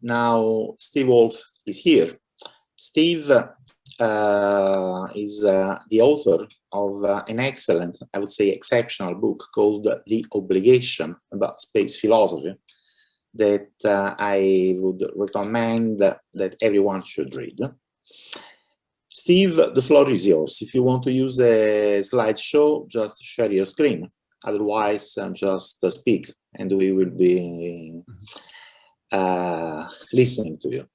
Now Steve Wolfe is here. Steve is the author of an excellent, I would say exceptional book called The Obligation, about space philosophy, that I would recommend that everyone should read. Steve, the floor is yours. If you want to use a slideshow, just share your screen. Otherwise, just speak and we will be listening to you.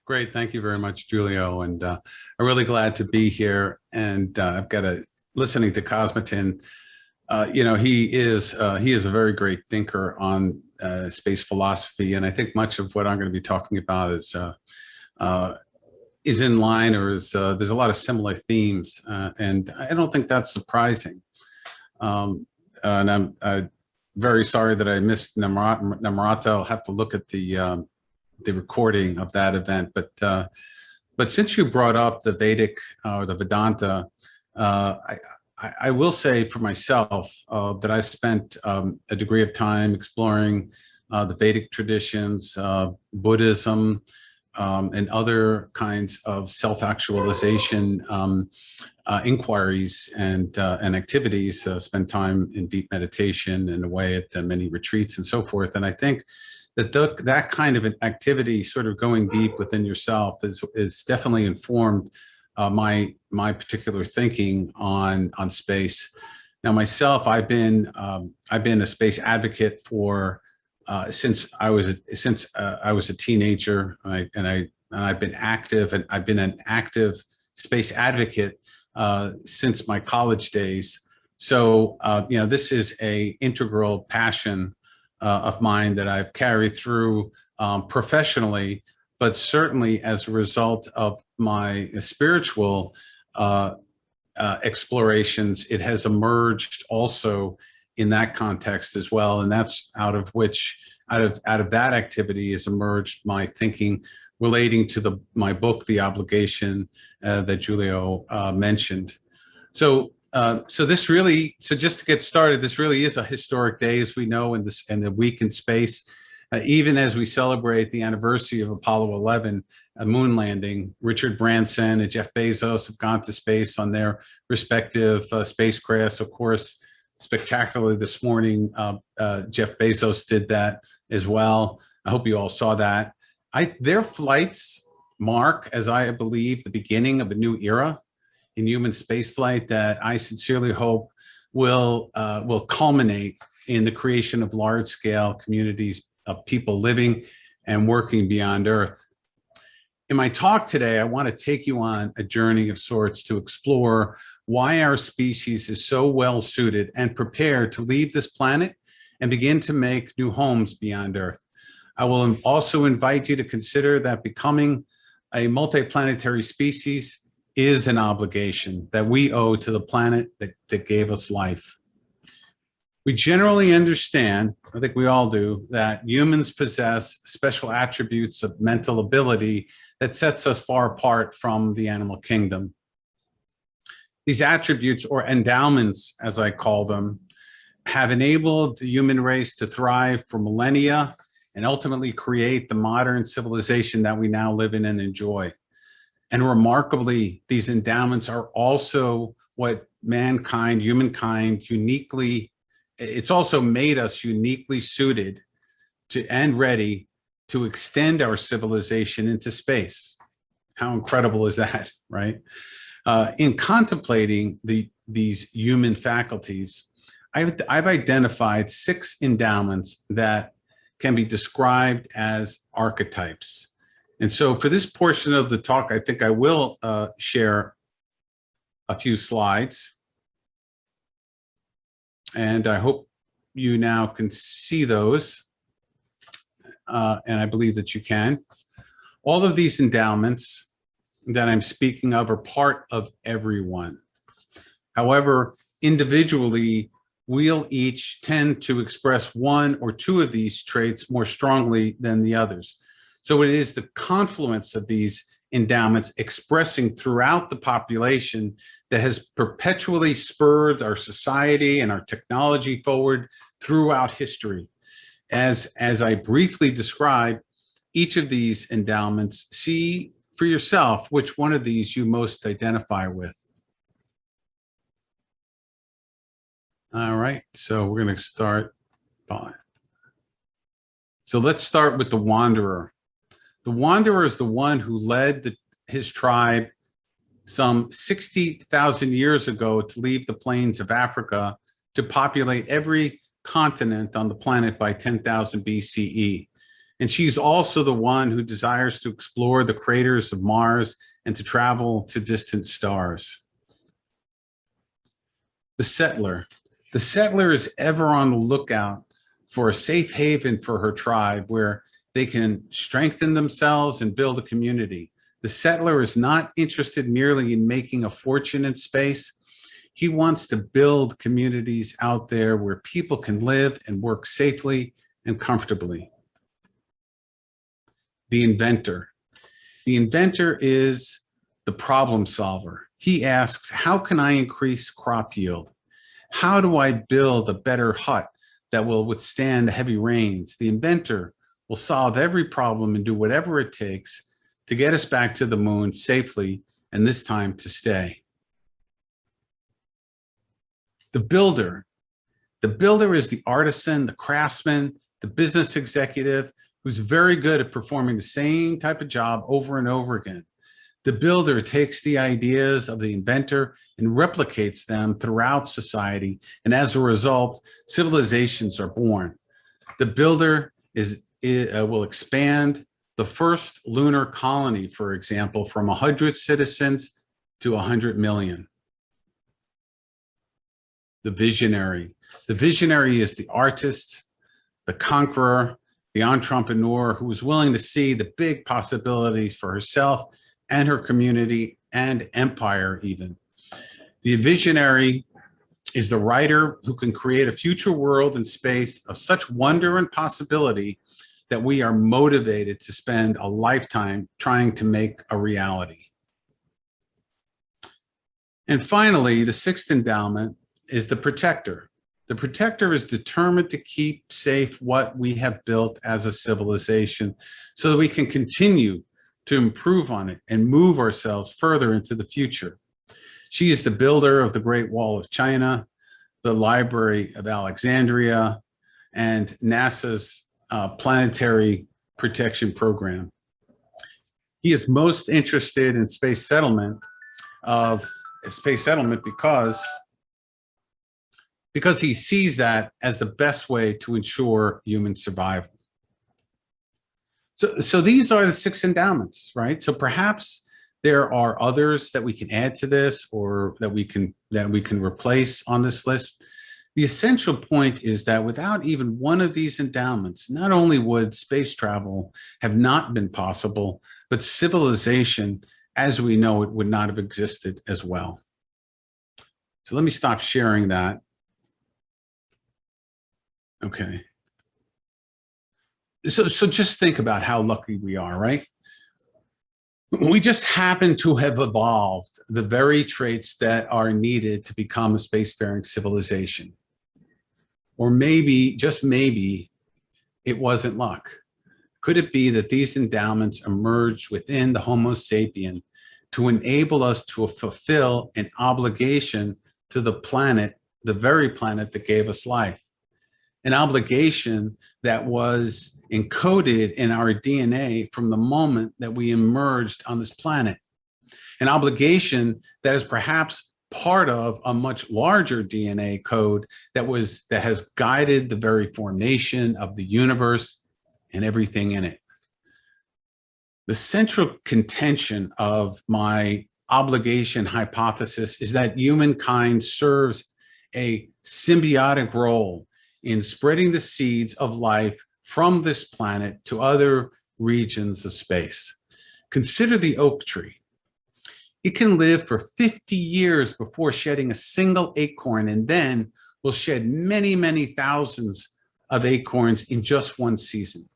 Great, thank you very much, Giulio, and I'm really glad to be here. And I've got listening to Cosmotin. He is a very great thinker on space philosophy, and I think much of what I'm going to be talking about is in line, or is there's a lot of similar themes, and I don't think that's surprising. And I'm very sorry that I missed Namrata. I'll have to look at the recording of that event. But since you brought up the Vedic or the Vedanta, I will say for myself that I've spent a degree of time exploring the Vedic traditions, Buddhism, and other kinds of self-actualization inquiries and activities. Spend time in deep meditation and away at many retreats and so forth. And I think that that kind of an activity, sort of going deep within yourself, is definitely informed my particular thinking on space. Now, myself, I've been a space advocate for since I was a teenager, and I've been active, and I've been an active space advocate since my college days. So this is a integral passion of mine that I've carried through professionally, but certainly as a result of my spiritual explorations, it has emerged also in that context as well. And that's out of that activity has emerged my thinking relating to my book, The Obligation, that Giulio mentioned. So just to get started, this really is a historic day, as we know, and a week in space. Even as we celebrate the anniversary of Apollo 11, a moon landing, Richard Branson and Jeff Bezos have gone to space on their respective spacecrafts. Of course, spectacularly this morning, Jeff Bezos did that as well. I hope you all saw that. Their flights mark, as I believe, the beginning of a new era in human spaceflight that I sincerely hope will culminate in the creation of large-scale communities of people living and working beyond Earth. In my talk today, I want to take you on a journey of sorts to explore why our species is so well suited and prepared to leave this planet and begin to make new homes beyond Earth. I will also invite you to consider that becoming a multiplanetary species is an obligation that we owe to the planet that gave us life. We generally understand, I think we all do, that humans possess special attributes of mental ability that sets us far apart from the animal kingdom. These attributes, or endowments, as I call them, have enabled the human race to thrive for millennia and ultimately create the modern civilization that we now live in and enjoy. And remarkably, these endowments are also what humankind uniquely, it's also made us uniquely suited to and ready to extend our civilization into space. How incredible is that, right? In contemplating these human faculties, I've identified 6 endowments that can be described as archetypes. And so for this portion of the talk, I think I will share a few slides. And I hope you now can see those. And I believe that you can. All of these endowments that I'm speaking of are part of everyone. However, individually, we'll each tend to express 1 or 2 of these traits more strongly than the others. So it is the confluence of these endowments expressing throughout the population that has perpetually spurred our society and our technology forward throughout history. As I briefly described, each of these endowments, see for yourself which one of these you most identify with. All right, so we're going to start by. So let's start with the wanderer. The wanderer is the one who led his tribe some 60,000 years ago to leave the plains of Africa to populate every continent on the planet by 10,000 BCE. And she's also the one who desires to explore the craters of Mars and to travel to distant stars. The settler. The settler is ever on the lookout for a safe haven for her tribe where they can strengthen themselves and build a community. The settler is not interested merely in making a fortune in space. He wants to build communities out there where people can live and work safely and comfortably. The inventor. The inventor is the problem solver. He asks, how can I increase crop yield? How do I build a better hut that will withstand the heavy rains? The inventor will solve every problem and do whatever it takes to get us back to the moon safely, and this time to stay. The builder. The builder is the artisan, the craftsman, the business executive who's very good at performing the same type of job over and over again. The builder takes the ideas of the inventor and replicates them throughout society, and as a result, civilizations are born. The builder will expand the first lunar colony, for example, from 100 citizens to 100 million. The visionary. The visionary is the artist, the conqueror, the entrepreneur who is willing to see the big possibilities for herself and her community and empire even. The visionary is the writer who can create a future world and space of such wonder and possibility that we are motivated to spend a lifetime trying to make a reality. And finally, the sixth endowment is the protector. The protector is determined to keep safe what we have built as a civilization so that we can continue to improve on it and move ourselves further into the future. She is the builder of the Great Wall of China, the Library of Alexandria, and NASA's planetary protection program. He is most interested in space settlement because he sees that as the best way to ensure human survival. So these are the six endowments, right? So perhaps there are others that we can add to this or that we can replace on this list. The essential point is that without even one of these endowments, not only would space travel have not been possible, but civilization as we know it would not have existed as well. So let me stop sharing that. Okay. So just think about how lucky we are, right? We just happen to have evolved the very traits that are needed to become a spacefaring civilization. Or maybe, just maybe, it wasn't luck. Could it be that these endowments emerged within the Homo sapien to enable us to fulfill an obligation to the planet, the very planet that gave us life? An obligation that was encoded in our DNA from the moment that we emerged on this planet. An obligation that is perhaps part of a much larger DNA code that has guided the very formation of the universe and everything in it. The central contention of my obligation hypothesis is that humankind serves a symbiotic role in spreading the seeds of life from this planet to other regions of space. Consider the oak tree. It can live for 50 years before shedding a single acorn, and then will shed many, many thousands of acorns in just one season.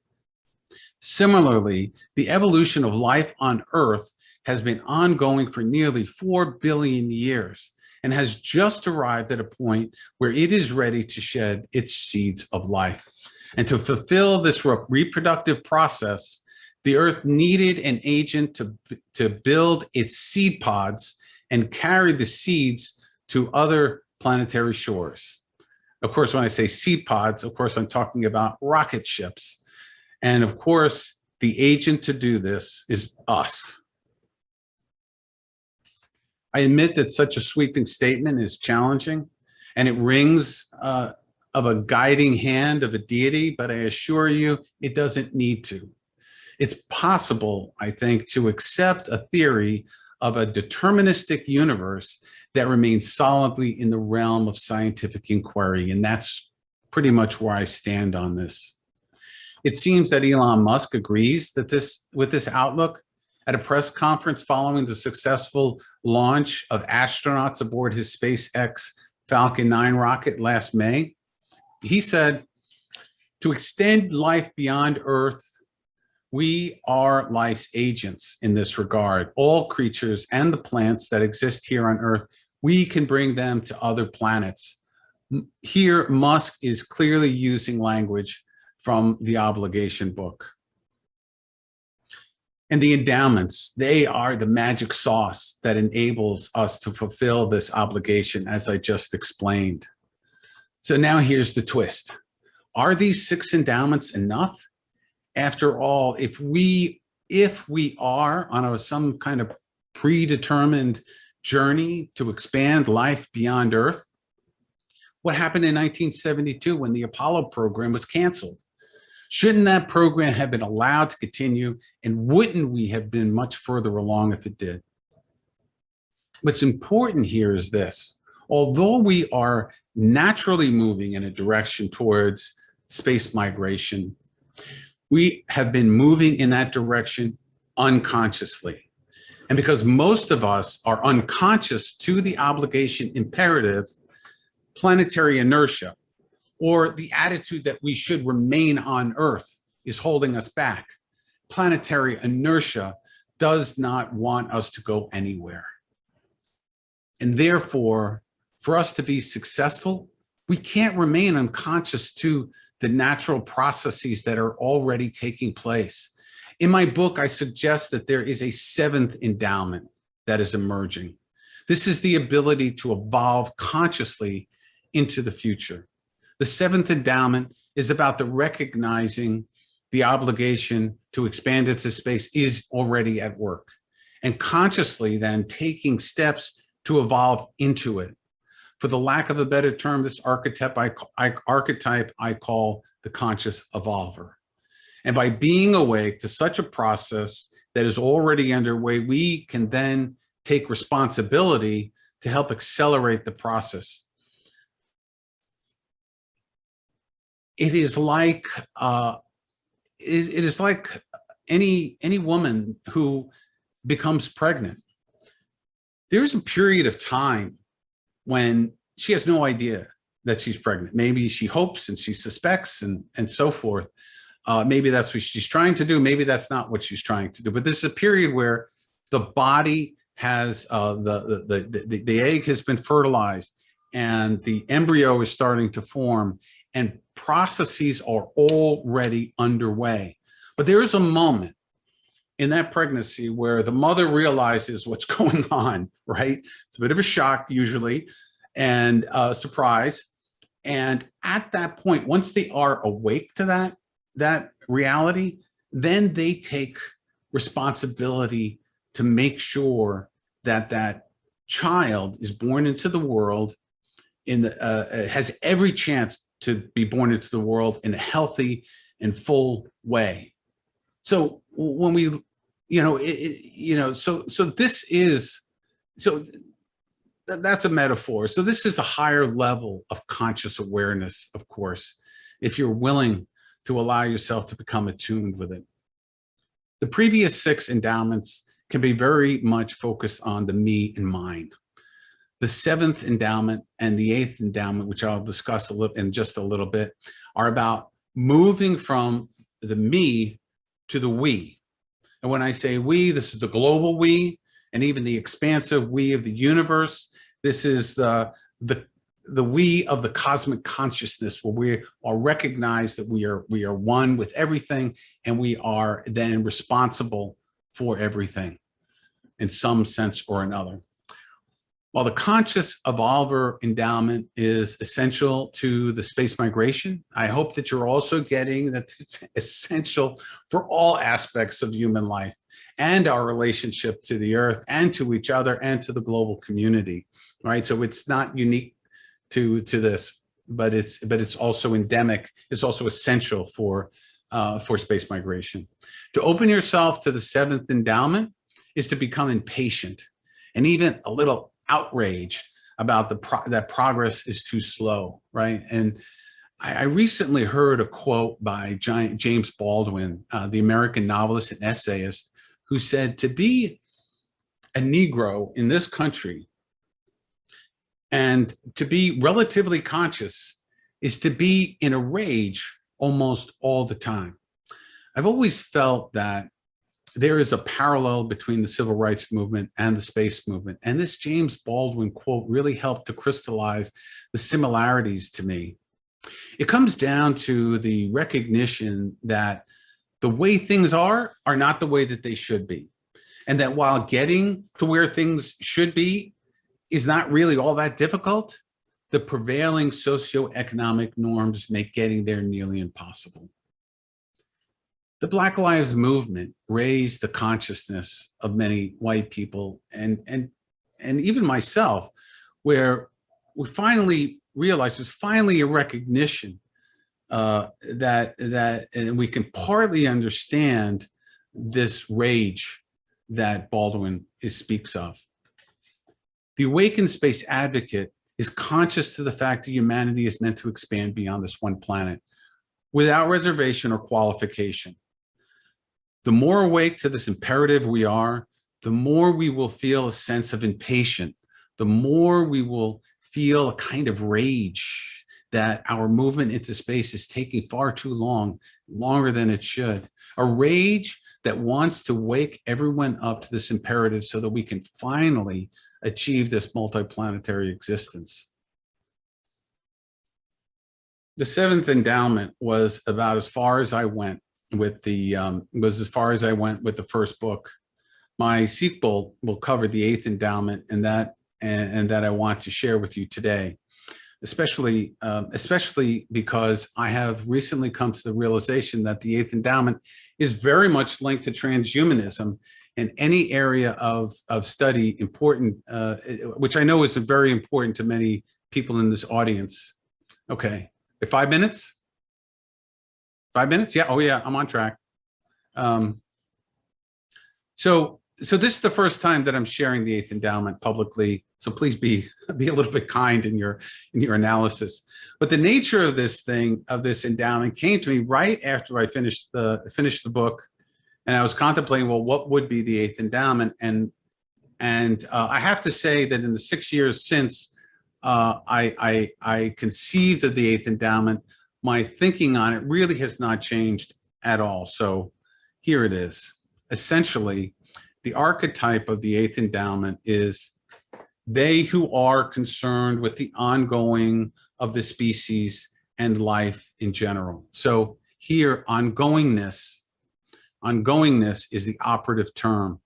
Similarly, the evolution of life on Earth has been ongoing for nearly 4 billion years and has just arrived at a point where it is ready to shed its seeds of life. And to fulfill this reproductive process, The Earth needed an agent to build its seed pods and carry the seeds to other planetary shores. Of course, when I say seed pods, of course, I'm talking about rocket ships. And of course, the agent to do this is us. I admit that such a sweeping statement is challenging, and it rings of a guiding hand of a deity, but I assure you, it doesn't need to. It's possible, I think, to accept a theory of a deterministic universe that remains solidly in the realm of scientific inquiry, and that's pretty much where I stand on this. It seems that Elon Musk agrees that with this outlook. At a press conference following the successful launch of astronauts aboard his SpaceX Falcon 9 rocket last May, he said, "To extend life beyond Earth, we are life's agents in this regard. All creatures and the plants that exist here on Earth, we can bring them to other planets." Here, Musk is clearly using language from the Obligation book. And the endowments, they are the magic sauce that enables us to fulfill this obligation, as I just explained. So now here's the twist. Are these 6 endowments enough? After all, if we are on some kind of predetermined journey to expand life beyond Earth, what happened in 1972 when the Apollo program was canceled? Shouldn't that program have been allowed to continue, and wouldn't we have been much further along if it did? What's important here is this. Although we are naturally moving in a direction towards space migration, we have been moving in that direction unconsciously. And because most of us are unconscious to the obligation imperative, planetary inertia, or the attitude that we should remain on Earth, is holding us back. Planetary inertia does not want us to go anywhere. And therefore, for us to be successful, we can't remain unconscious to the natural processes that are already taking place. In my book, I suggest that there is a 7th endowment that is emerging. This is the ability to evolve consciously into the future. The 7th endowment is about the recognizing the obligation to expand into space is already at work, and consciously then taking steps to evolve into it. For the lack of a better term, this archetype I call the conscious evolver. And by being awake to such a process that is already underway, we can then take responsibility to help accelerate the process. It is like any woman who becomes pregnant. There's a period of time when she has no idea that she's pregnant. Maybe she hopes and she suspects and so forth. Maybe that's what she's trying to do. Maybe that's not what she's trying to do. But this is a period where the body has the egg has been fertilized and the embryo is starting to form, and processes are already underway. But there is a moment in that pregnancy where the mother realizes what's going on, right? It's a bit of a shock usually, and surprise. And at that point, once they are awake to that reality, then they take responsibility to make sure that that child is born into the world has every chance to be born into the world in a healthy and full way. So when we, that's a metaphor. So this is a higher level of conscious awareness, of course, if you're willing to allow yourself to become attuned with it. The previous 6 endowments can be very much focused on the me and mine. The 7th endowment and the 8th endowment, which I'll discuss in just a little bit, are about moving from the me to the we. And when I say we, this is the global we, and even the expansive we of the universe. This is the the we of the cosmic consciousness, where we are recognized that we are one with everything, and we are then responsible for everything in some sense or another. While the conscious evolver endowment is essential to the space migration, I hope that you're also getting that it's essential for all aspects of human life and our relationship to the Earth and to each other and to the global community, right? So it's not unique to this, but it's also endemic. It's also essential for space migration. To open yourself to the seventh endowment is to become impatient and even a little outraged about that progress is too slow, right? And I recently heard a quote by James Baldwin, the American novelist and essayist, who said, to be a Negro in this country and to be relatively conscious is to be in a rage almost all the time. I've always felt that there is a parallel between the civil rights movement and the space movement. And this James Baldwin quote really helped to crystallize the similarities to me. It comes down to the recognition that the way things are not the way that they should be. And that while getting to where things should be is not really all that difficult, the prevailing socioeconomic norms make getting there nearly impossible. The Black Lives Movement raised the consciousness of many white people and even myself, where we finally realized there's finally a recognition that and we can partly understand this rage that Baldwin speaks of. The awakened space advocate is conscious to the fact that humanity is meant to expand beyond this one planet without reservation or qualification. The more awake to this imperative we are, the more we will feel a sense of impatience, the more we will feel a kind of rage that our movement into space is taking far too long, longer than it should. A rage that wants to wake everyone up to this imperative so that we can finally achieve this multiplanetary existence. The seventh endowment was about as far as I went with the first book. My sequel will cover the eighth endowment, and that I want to share with you today, especially because I have recently come to the realization that the eighth endowment is very much linked to transhumanism and any area of study important, which I know is very important to many people in this audience. Okay, 5 minutes? 5 minutes? Yeah. Oh, yeah. I'm on track. So this is the first time that I'm sharing the eighth endowment publicly. So please be a little bit kind in your analysis. But the nature of this endowment came to me right after I finished the book, and I was contemplating, well, what would be the eighth endowment? And I have to say that in the 6 years since I conceived of the eighth endowment, my thinking on it really has not changed at all. So here it is. Essentially, the archetype of the eighth endowment is they who are concerned with the ongoing of the species and life in general. So here, ongoingness is the operative term.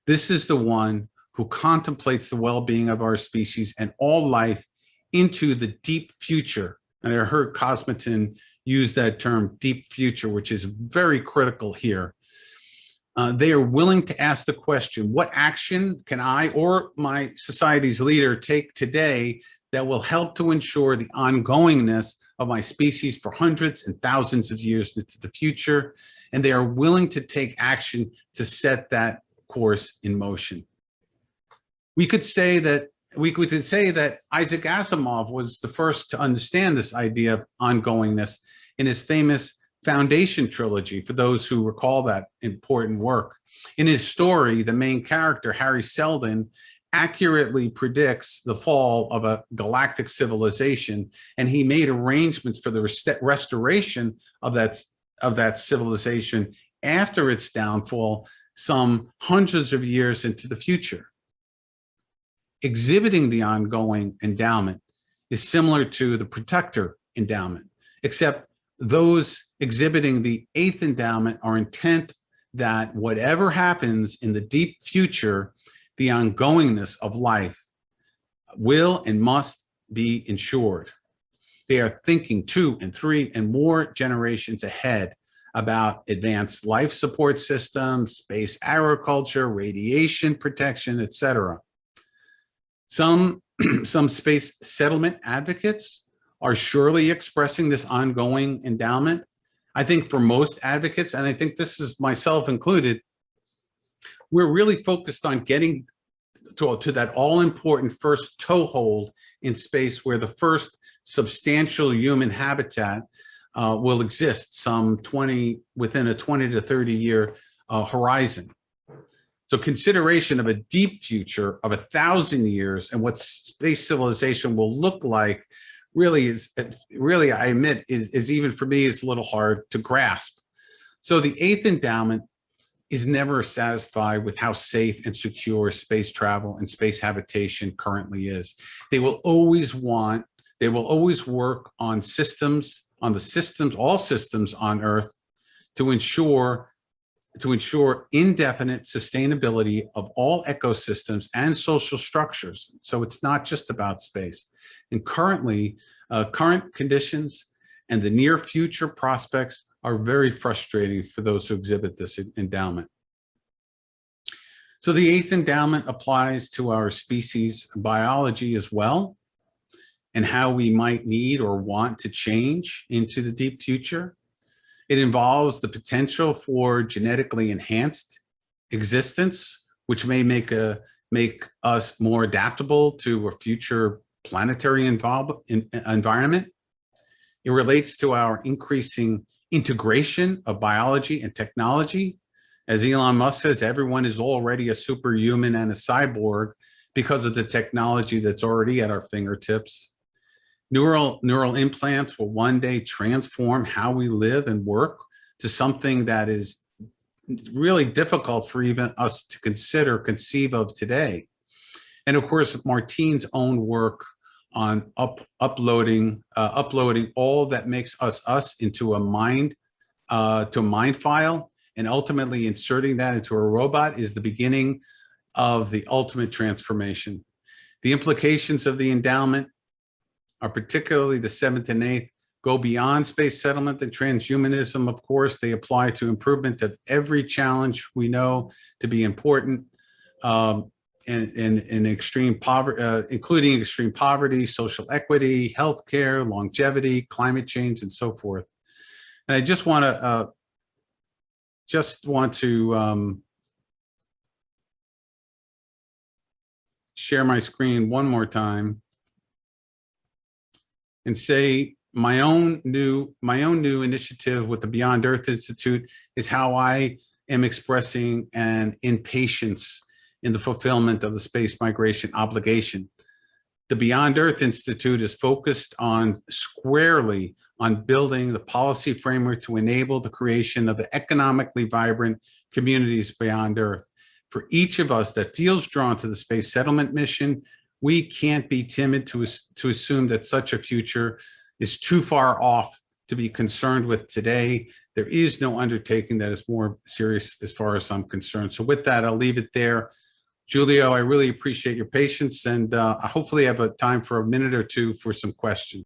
This is the one who contemplates the well-being of our species and all life into the deep future. And I heard Cosmoton use that term, deep future, which is very critical here. They are willing to ask the question, what action can I or my society's leader take today that will help to ensure the ongoingness of my species for hundreds and thousands of years into the future? And they are willing to take action to set that course in motion. We could say that Isaac Asimov was the first to understand this idea of ongoingness in his famous Foundation trilogy, for those who recall that important work. In his story, the main character, Harry Seldon, accurately predicts the fall of a galactic civilization, and he made arrangements for the restoration of that civilization after its downfall, some hundreds of years into the future. Exhibiting the ongoing endowment is similar to the protector endowment, except those exhibiting the eighth endowment are intent that whatever happens in the deep future, the ongoingness of life will and must be ensured. They are thinking 2 and 3 and more generations ahead about advanced life support systems, space agriculture, radiation protection, etc. Some space settlement advocates are surely expressing this ongoing endowment. I think for most advocates, and I think this is myself included, we're really focused on getting to that all-important first toehold in space where the first substantial human habitat will exist within a 20 to 30 year horizon. So consideration of a deep future of 1,000 years and what space civilization will look like really, I admit, is even for me, is a little hard to grasp. So the eighth endowment is never satisfied with how safe and secure space travel and space habitation currently is. They will always work on systems, all systems on Earth to ensure indefinite sustainability of all ecosystems and social structures. So it's not just about space. And current conditions and the near future prospects are very frustrating for those who exhibit this endowment. So the eighth endowment applies to our species biology as well, and how we might need or want to change into the deep future. It involves the potential for genetically enhanced existence, which may make us more adaptable to a future planetary environment. It relates to our increasing integration of biology and technology. As Elon Musk says, everyone is already a superhuman and a cyborg because of the technology that's already at our fingertips. Neural implants will one day transform how we live and work to something that is really difficult for even us to conceive of today. And of course, Martine's own work on uploading all that makes us into a mind file, and ultimately inserting that into a robot is the beginning of the ultimate transformation. The implications of the endowment are particularly the seventh and eighth, go beyond space settlement and transhumanism. Of course, they apply to improvement of every challenge we know to be important, and extreme poverty, including extreme poverty, social equity, healthcare, longevity, climate change, and so forth. And I just want to share my screen one more time and say my own new initiative with the Beyond Earth Institute is how I am expressing an impatience in the fulfillment of the space migration obligation. The Beyond Earth Institute is focused squarely on building the policy framework to enable the creation of economically vibrant communities beyond Earth. For each of us that feels drawn to the space settlement mission, we can't be timid to assume that such a future is too far off to be concerned with today. There is no undertaking that is more serious as far as I'm concerned. So with that, I'll leave it there. Julio, I really appreciate your patience, and I hopefully have a time for a minute or two for some questions.